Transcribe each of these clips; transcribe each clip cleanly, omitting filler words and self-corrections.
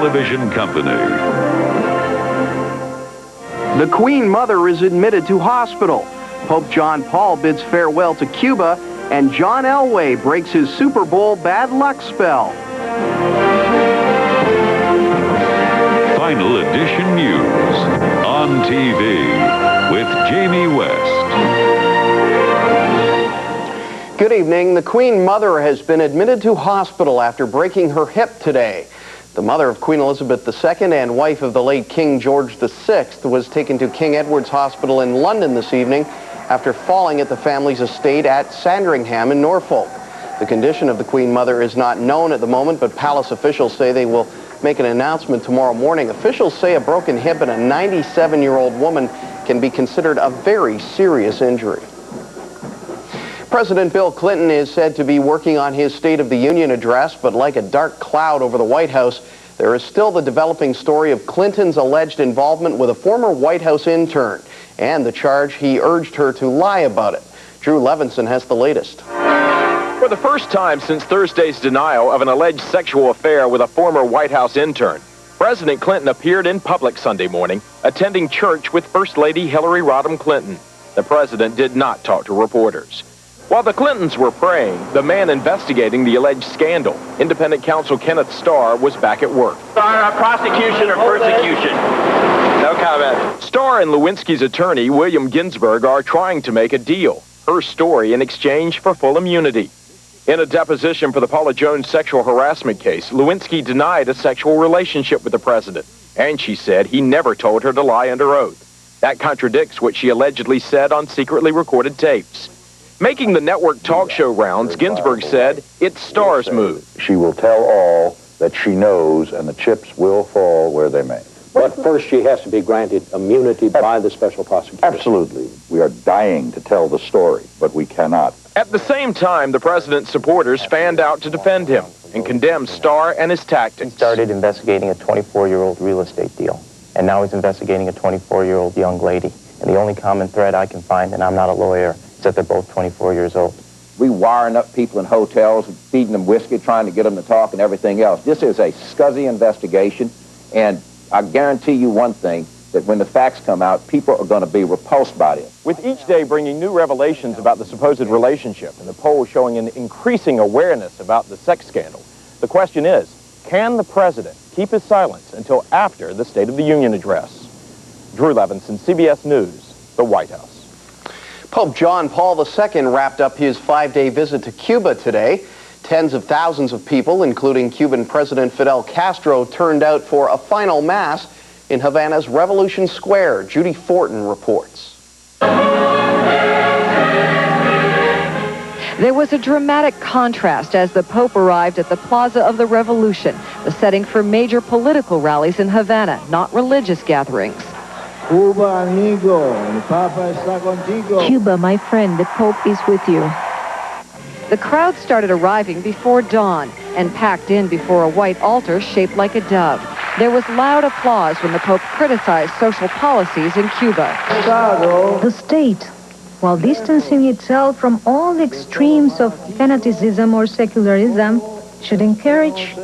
Television Company. The Queen Mother is admitted to hospital. Pope John Paul bids farewell to Cuba, and John Elway breaks his Super Bowl bad luck spell. Final edition news on TV with Jamie West. Good evening. The Queen Mother has been admitted to hospital after breaking her hip today. The mother of Queen Elizabeth II and wife of the late King George VI was taken to King Edward's Hospital in London this evening after falling at the family's estate at Sandringham in Norfolk. The condition of the Queen Mother is not known at the moment, but palace officials say they will make an announcement tomorrow morning. Officials say a broken hip in a 97-year-old woman can be considered a very serious injury. President Bill Clinton is said to be working on his State of the Union address, but like a dark cloud over the White House, there is still the developing story of Clinton's alleged involvement with a former White House intern and the charge he urged her to lie about it. Drew Levinson has the latest. For the first time since Thursday's denial of an alleged sexual affair with a former White House intern, President Clinton appeared in public Sunday morning, attending church with First Lady Hillary Rodham Clinton. The president did not talk to reporters. While the Clintons were praying, the man investigating the alleged scandal, independent counsel Kenneth Starr, was back at work. Prosecution or persecution? No comment. Starr and Lewinsky's attorney, William Ginsburg, are trying to make a deal. Her story in exchange for full immunity. In a deposition for the Paula Jones sexual harassment case, Lewinsky denied a sexual relationship with the president, and she said he never told her to lie under oath. That contradicts what she allegedly said on secretly recorded tapes. Making the network talk show rounds, Ginsburg said it's Starr's move. She will tell all that she knows, and the chips will fall where they may. But first she has to be granted immunity by the special prosecutor. Absolutely. We are dying to tell the story, but we cannot. At the same time, the president's supporters fanned out to defend him and condemned Starr and his tactics. He started investigating a 24-year-old real estate deal, and now he's investigating a 24-year-old young lady. And the only common thread I can find, and I'm not a lawyer, is that they're both 24 years old. We wiring up people in hotels, feeding them whiskey, trying to get them to talk and everything else. This is a scuzzy investigation, and I guarantee you one thing, that when the facts come out, people are going to be repulsed by it. With each day bringing new revelations about the supposed relationship and the polls showing an increasing awareness about the sex scandal, the question is, can the president keep his silence until after the State of the Union address? Drew Levinson, CBS News, the White House. Pope John Paul II wrapped up his 5-day visit to Cuba today. Tens of thousands of people, including Cuban President Fidel Castro, turned out for a final mass in Havana's Revolution Square. Judy Fortin reports. There was a dramatic contrast as the Pope arrived at the Plaza of the Revolution, the setting for major political rallies in Havana, not religious gatherings. Cuba, amigo, el Papa está contigo. Cuba, my friend, the Pope is with you. The crowd started arriving before dawn and packed in before a white altar shaped like a dove. There was loud applause when the Pope criticized social policies in Cuba. The state, while distancing itself from all the extremes of fanaticism or secularism, should encourage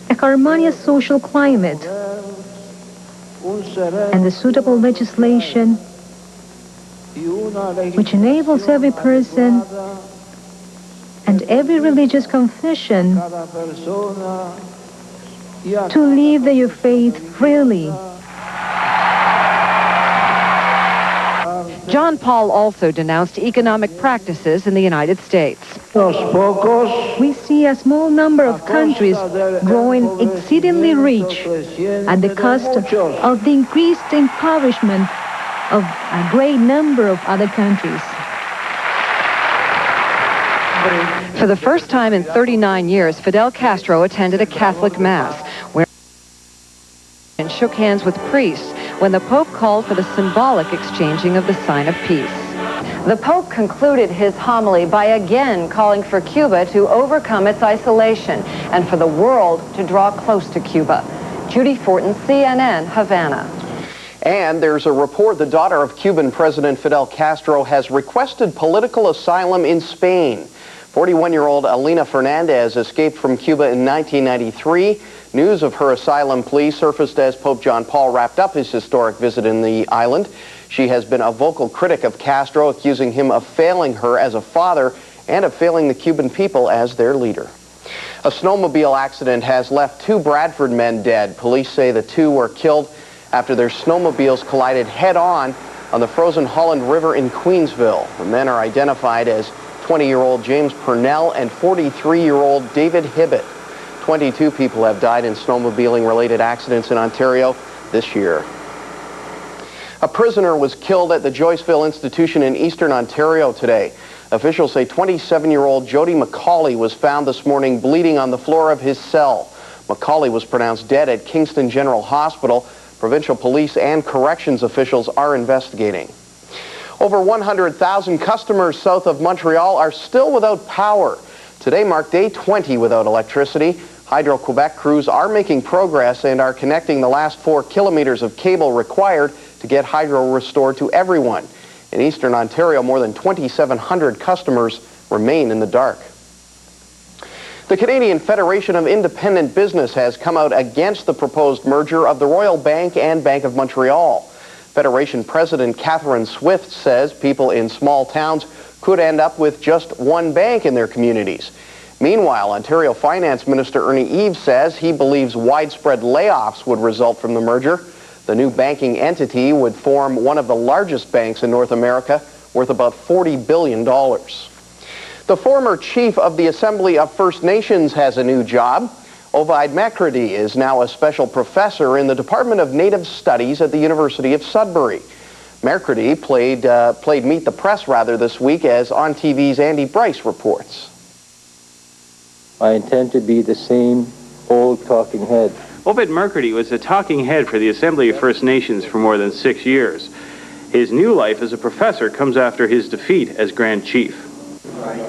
a harmonious social climate and the suitable legislation which enables every person and every religious confession to live their faith freely. John Paul also denounced economic practices in the United States. We see a small number of countries growing exceedingly rich at the cost of the increased impoverishment of a great number of other countries. For the first time in 39 years, Fidel Castro attended a Catholic Mass, where and shook hands with priests when the Pope called for the symbolic exchanging of the sign of peace. The Pope concluded his homily by again calling for Cuba to overcome its isolation and for the world to draw close to Cuba. Judy Fortin, CNN, Havana. And there's a report the daughter of Cuban President Fidel Castro has requested political asylum in Spain. 41-year-old Alina Fernandez escaped from Cuba in 1993. News of her asylum plea surfaced as Pope John Paul wrapped up his historic visit in the island. She has been a vocal critic of Castro, accusing him of failing her as a father and of failing the Cuban people as their leader. A snowmobile accident has left 2 Bradford men dead. Police say the 2 were killed after their snowmobiles collided head-on the frozen Holland River in Queensville. The men are identified as 20-year-old James Purnell and 43-year-old David Hibbett. 22 people have died in snowmobiling-related accidents in Ontario this year. A prisoner was killed at the Joyceville Institution in eastern Ontario today. Officials say 27-year-old Jody McCauley was found this morning bleeding on the floor of his cell. McCauley was pronounced dead at Kingston General Hospital. Provincial police and corrections officials are investigating. Over 100,000 customers south of Montreal are still without power. Today marked day 20 without electricity. Hydro-Quebec crews are making progress and are connecting the last 4 kilometers of cable required to get hydro restored to everyone. In eastern Ontario, more than 2,700 customers remain in the dark. The Canadian Federation of Independent Business has come out against the proposed merger of the Royal Bank and Bank of Montreal. Federation President Catherine Swift says people in small towns could end up with just one bank in their communities. Meanwhile, Ontario Finance Minister Ernie Eves says he believes widespread layoffs would result from the merger. The new banking entity would form one of the largest banks in North America, worth about $40 billion. The former chief of the Assembly of First Nations has a new job. Ovid McCready is now a special professor in the Department of Native Studies at the University of Sudbury. McCready played Meet the Press this week, as OnTV's Andy Bryce reports. I intend to be the same old talking head. Ovid McCready was a talking head for the Assembly of First Nations for more than 6 years. His new life as a professor comes after his defeat as Grand Chief.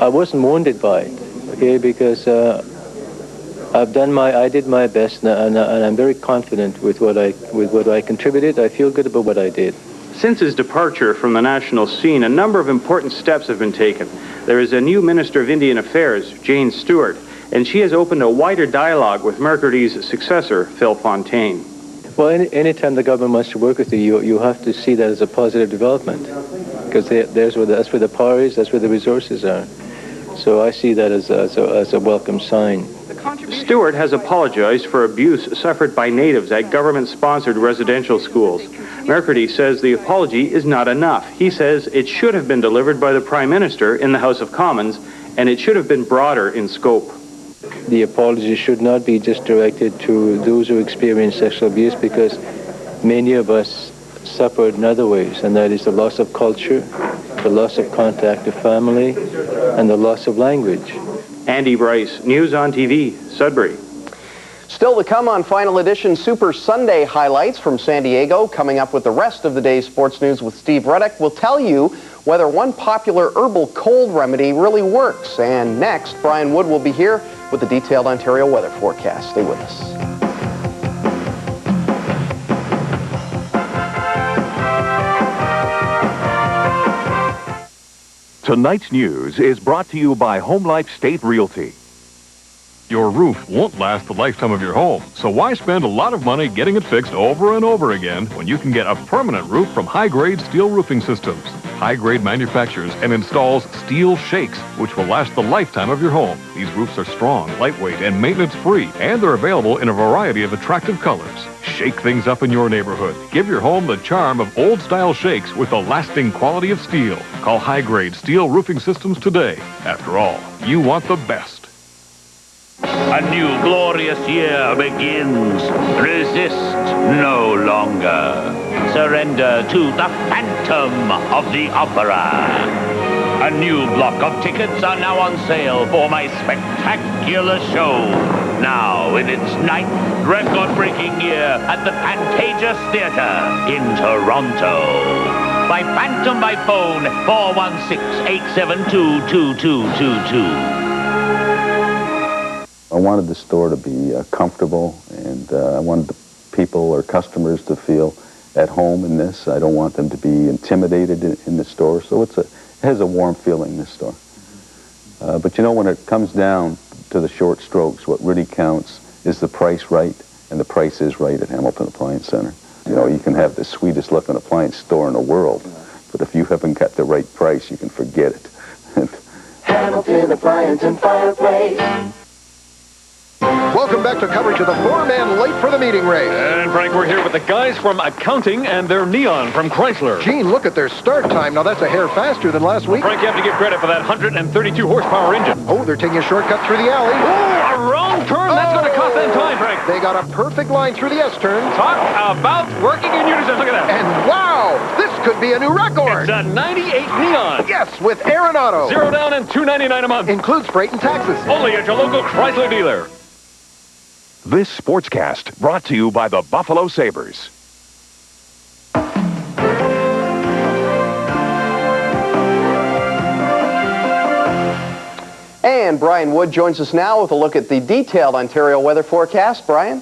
I wasn't wounded by it, okay, because I did my best, and I'm very confident with what I contributed. I feel good about what I did. Since his departure from the national scene, a number of important steps have been taken. There is a new Minister of Indian Affairs, Jane Stewart, and she has opened a wider dialogue with McCready's successor, Phil Fontaine. Well, anytime the government wants to work with you, you have to see that as a positive development, because that's where the power is, that's where the resources are. So I see that as a welcome sign. Stewart has apologized for abuse suffered by natives at government-sponsored residential schools. McCready says the apology is not enough. He says it should have been delivered by the Prime Minister in the House of Commons, and it should have been broader in scope. The apology should not be just directed to those who experience sexual abuse, because many of us suffered in other ways, and that is the loss of culture, the loss of contact to family, and the loss of language. Andy Bryce, News on TV, Sudbury. Still to come on Final Edition, Super Sunday highlights from San Diego. Coming up with the rest of the day's sports news with Steve Reddick, we'll tell you whether one popular herbal cold remedy really works. And next, Brian Wood will be here with the detailed Ontario weather forecast. Stay with us. Tonight's news is brought to you by Home Life State Realty. Your roof won't last the lifetime of your home, so why spend a lot of money getting it fixed over and over again when you can get a permanent roof from high-grade steel roofing systems? High-grade manufactures and installs steel shakes, which will last the lifetime of your home. These roofs are strong, lightweight, and maintenance-free, and they're available in a variety of attractive colors. Shake things up in your neighborhood. Give your home the charm of old-style shakes with the lasting quality of steel. Call high-grade steel roofing systems today. After all, you want the best. A new glorious year begins. Resist no longer. Surrender to the Phantom of the Opera. A new block of tickets are now on sale for my spectacular show. Now in its 9th record-breaking year at the Pantages Theatre in Toronto. By Phantom by phone, 416-872-2222. I wanted the store to be comfortable, and I wanted the people or customers to feel at home in this. I don't want them to be intimidated in the store, so it has a warm feeling, this store. But you know, when it comes down to the short strokes, what really counts is the price right, and the price is right at Hamilton Appliance Center. You know, you can have the sweetest looking appliance store in the world, but if you haven't got the right price, you can forget it. Hamilton Appliance and Fireplace. Welcome back to coverage of the four-man late for the meeting race. And Frank, we're here with the guys from accounting and their Neon from Chrysler. Gene, look at their start time. Now that's a hair faster than last week. Frank, you have to give credit for that 132 horsepower engine. Oh, they're taking a shortcut through the alley. Oh, a wrong turn. That's going to cost them time, Frank. They got a perfect line through the S-turn. Talk about working in unison. Look at that. And wow, this could be a new record. It's a 98 Neon. Yes, with Arenado. 0 down and $299 a month. Includes freight and taxes. Only at your local Chrysler dealer. This sportscast brought to you by the Buffalo Sabres. And Brian Wood joins us now with a look at the detailed Ontario weather forecast. Brian?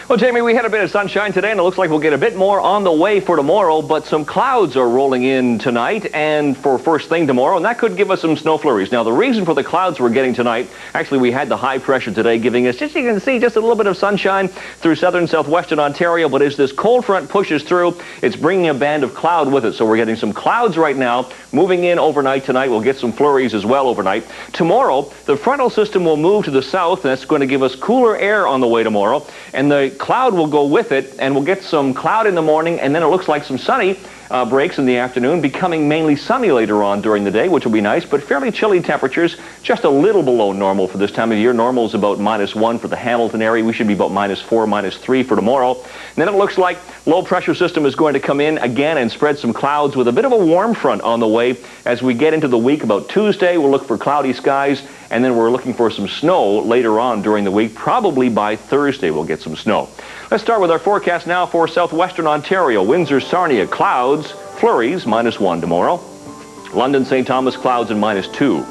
Well, Jamie, we had a bit of sunshine today, and it looks like we'll get a bit more on the way for tomorrow, but some clouds are rolling in tonight and for first thing tomorrow, and that could give us some snow flurries. Now, the reason for the clouds we're getting tonight, actually, we had the high pressure today giving us, just you can see, just a little bit of sunshine through southern southwestern Ontario, but as this cold front pushes through, it's bringing a band of cloud with it. So we're getting some clouds right now, moving in overnight tonight. We'll get some flurries as well overnight. Tomorrow, the frontal system will move to the south, and that's going to give us cooler air on the way tomorrow, and the cloud will go with it, and we'll get some cloud in the morning, and then it looks like some sunny breaks in the afternoon, becoming mainly sunny later on during the day, which will be nice, but fairly chilly temperatures, just a little below normal for this time of year. Normal is about -1 for the Hamilton area. We should be about -4, -3 for tomorrow. And then it looks like low pressure system is going to come in again and spread some clouds with a bit of a warm front on the way as we get into the week. About Tuesday, we'll look for cloudy skies, and then we're looking for some snow later on during the week. Probably by Thursday we'll get some snow. Let's start with our forecast now for southwestern Ontario. Windsor, Sarnia, clouds, flurries, -1 tomorrow. London, St. Thomas, clouds and -2.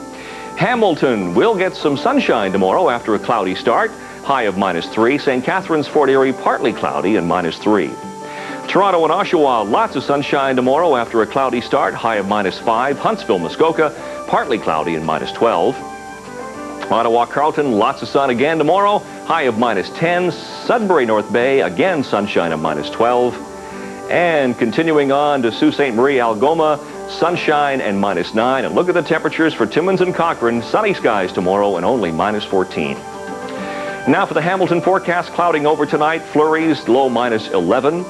Hamilton will get some sunshine tomorrow after a cloudy start, high of -3. St. Catharines, Fort Erie, partly cloudy and -3. Toronto and Oshawa, lots of sunshine tomorrow after a cloudy start, high of -5. Huntsville, Muskoka, partly cloudy and -12. Ottawa, Carleton, lots of sun again tomorrow, high of -10. Sudbury, North Bay, again sunshine of -12. And continuing on to Sault Ste. Marie, Algoma, sunshine and -9. And look at the temperatures for Timmins and Cochrane, sunny skies tomorrow and only -14. Now for the Hamilton forecast, clouding over tonight, flurries, low -11.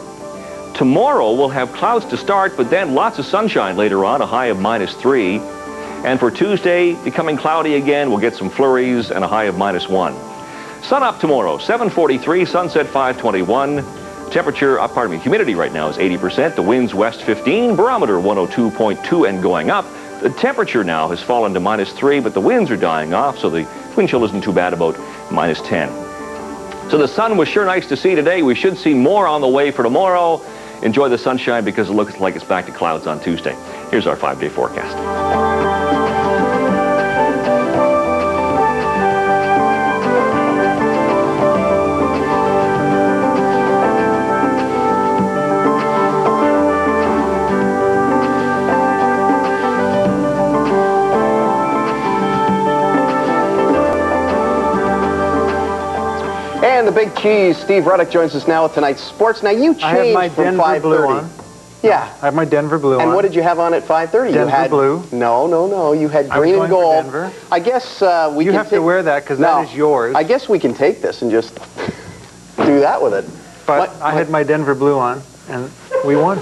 Tomorrow we'll have clouds to start, but then lots of sunshine later on, a high of -3. And for Tuesday, becoming cloudy again, we'll get some flurries and a high of -1. Sun up tomorrow, 7:43, sunset 5:21. Temperature, humidity right now is 80%. The wind's west 15, barometer 102.2 and going up. The temperature now has fallen to -3, but the winds are dying off, so the wind chill isn't too bad, about -10. So the sun was sure nice to see today. We should see more on the way for tomorrow. Enjoy the sunshine because it looks like it's back to clouds on Tuesday. Here's our 5-day forecast. And the big cheese, Steve Ruddock, joins us now with tonight's sports. Now, you changed from 5:30. Yeah. I have my Denver blue on. And what did you have on at 5:30? Denver you had blue. No. You had green and gold. Denver. I guess we you can have to wear that because that is yours. I guess we can take this and just do that with it. But I had my Denver blue on, and we won.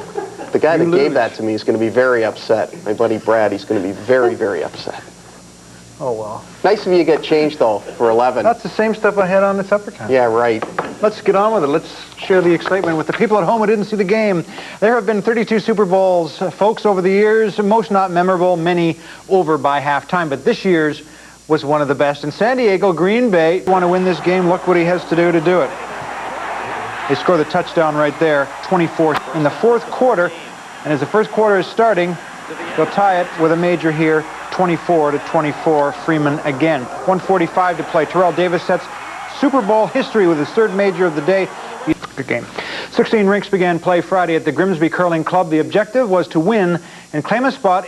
The guy that gave that to me is going to be very upset. My buddy Brad, he's going to be very, very upset. Oh, well. Nice of you to get changed, though, for 11. That's the same stuff I had on at supper time. Yeah, right. Let's get on with it. Let's share the excitement with the people at home who didn't see the game. There have been 32 Super Bowls, folks, over the years, most not memorable, many over by halftime, but this year's was one of the best. In San Diego, Green Bay want to win this game. Look what he has to do it. They score the touchdown right there, 24 in the fourth quarter, and as the first quarter is starting, they'll tie it with a major here, 24-24, Freeman again. 1:45 to play. Terrell Davis sets Super Bowl history with his third major of the day. Good game. 16 rinks began play Friday at the Grimsby Curling Club. The objective was to win and claim a spot